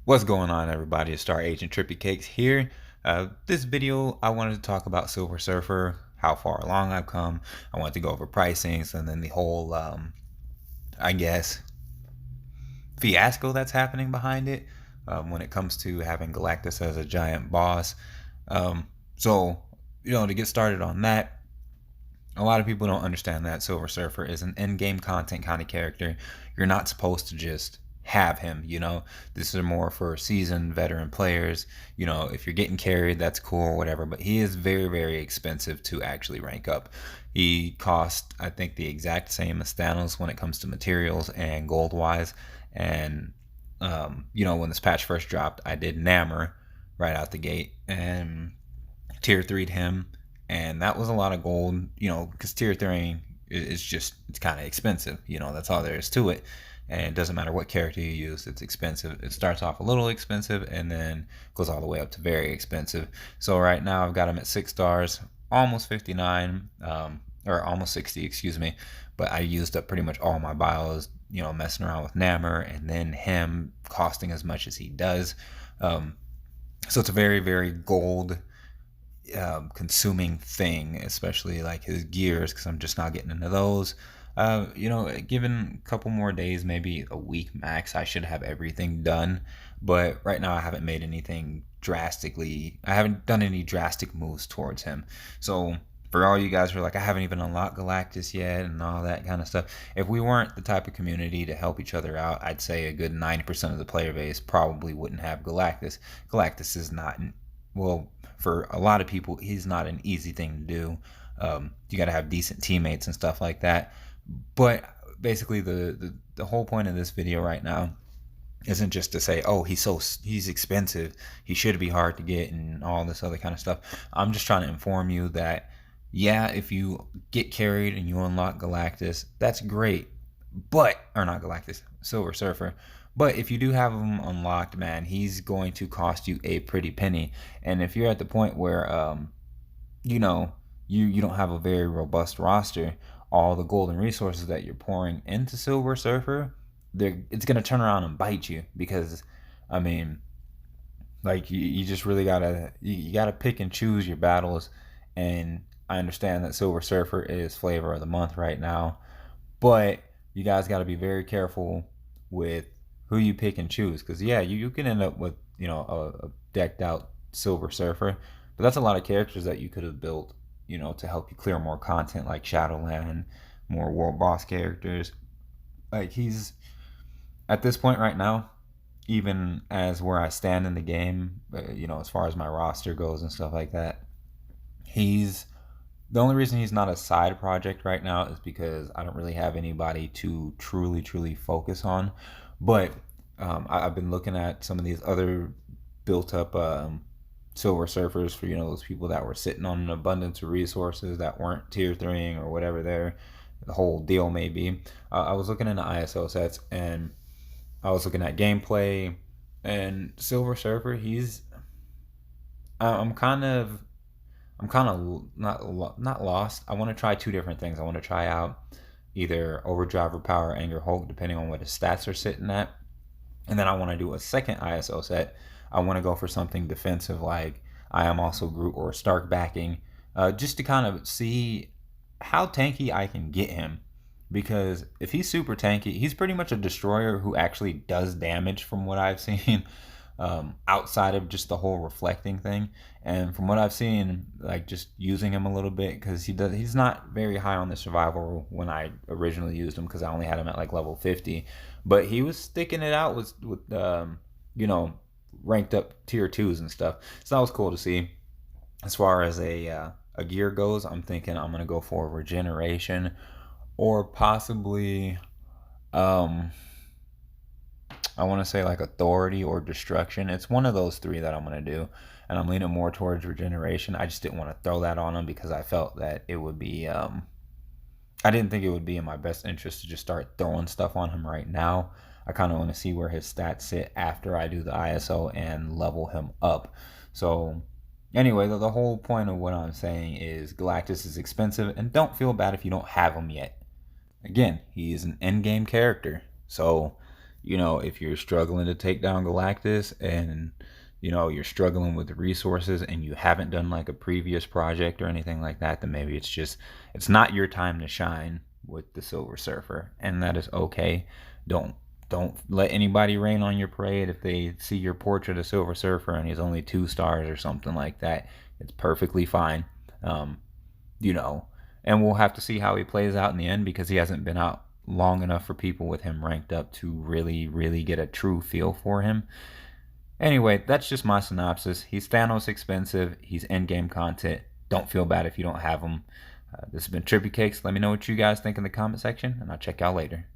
What's going on, everybody? It's Star Agent Trippy Cakes here. This video, I wanted to talk about Silver Surfer, how far along I've come. I wanted to go over pricings and then the whole, I guess, fiasco that's happening behind it when it comes to having Galactus as a giant boss. So, to get started on that, a lot of people don't understand that Silver Surfer is an in-game content kind of character. You're not supposed to just have him. This is more for seasoned veteran players. If you're getting carried, that's cool or whatever, but he is very, very expensive to actually rank up. He costs, I think, the exact same as Thanos when it comes to materials and gold wise. And when this patch first dropped, I did Namor right out the gate and tier 3'd him, and that was a lot of gold, because tier 3 is just, it's kind of expensive. That's all there is to it. And it doesn't matter what character you use, it's expensive. It starts off a little expensive and then goes all the way up to very expensive. So right now I've got him at 6 stars, almost 59, or almost 60, excuse me. But I used up pretty much all my bios, messing around with Namor, and then him costing as much as he does. So it's a very, very gold consuming thing, especially like his gears, because I'm just not getting into those. Given a couple more days, maybe a week max, I should have everything done. But right now, I haven't made anything drastically. I haven't done any drastic moves towards him. So for all you guys who are like, I haven't even unlocked Galactus yet and all that kind of stuff. If we weren't the type of community to help each other out, I'd say a good 90% of the player base probably wouldn't have Galactus. Galactus is not, well, for a lot of people, he's not an easy thing to do. You got to have decent teammates and stuff like that. But basically, the whole point of this video right now isn't just to say, oh, he's expensive, he should be hard to get, and all this other kind of stuff. I'm just trying to inform you that, yeah, if you get carried and you unlock Galactus, that's great. Or not Galactus, Silver Surfer. But if you do have him unlocked, man, he's going to cost you a pretty penny. And if you're at the point where, you don't have a very robust roster, all the golden resources that you're pouring into Silver Surfer, it's gonna turn around and bite you, because, I mean, like, you just really gotta pick and choose your battles. And I understand that Silver Surfer is flavor of the month right now, but you guys got to be very careful with who you pick and choose, because yeah, you can end up with a decked out Silver Surfer, but that's a lot of characters that you could have built to help you clear more content, like Shadowland, more world boss characters. Like, he's at this point right now, even as where I stand in the game, as far as my roster goes and stuff like that, he's the only reason he's not a side project right now is because I don't really have anybody to truly, truly focus on. But I've been looking at some of these other built up Silver Surfers for those people that were sitting on an abundance of resources that weren't tier 3 or whatever the whole deal may be. I was looking into ISO sets, and I was looking at gameplay, and Silver Surfer, I'm kind of not lost. I want to try two different things. I want to try out either Overdrive or Power Anger Hulk, depending on what his stats are sitting at. And then I want to do a second ISO set. I want to go for something defensive, like I Am Also Groot or Stark backing, just to kind of see how tanky I can get him. Because if he's super tanky, he's pretty much a destroyer who actually does damage, from what I've seen, outside of just the whole reflecting thing. And from what I've seen, like, just using him a little bit, because he's not very high on the survival when I originally used him, because I only had him at like level 50, but he was sticking it out with ranked up tier 2s and stuff. So that was cool to see. As far as a gear goes, I'm thinking I'm gonna go for regeneration, or possibly I want to say like authority or destruction. It's one of those three that I'm going to do. And I'm leaning more towards regeneration. I just didn't want to throw that on him, because I felt that it would be, I didn't think it would be in my best interest to just start throwing stuff on him right now. I kind of want to see where his stats sit after I do the ISO and level him up. So anyway, the whole point of what I'm saying is Galactus is expensive, and don't feel bad if you don't have him yet. Again, he is an end game character. So, if you're struggling to take down Galactus and you're struggling with the resources and you haven't done like a previous project or anything like that, then maybe it's not your time to shine with the Silver Surfer, and that is okay. Don't let anybody rain on your parade. If they see your portrait of Silver Surfer and he's only 2 stars or something like that, it's perfectly fine. um, you know, and we'll have to see how he plays out in the end, because he hasn't been out long enough for people with him ranked up to really, really get a true feel for him. Anyway, that's just my synopsis. He's Thanos expensive. He's endgame content. Don't feel bad if you don't have him. This has been Trippy Cakes. Let me know what you guys think in the comment section, and I'll check y'all later.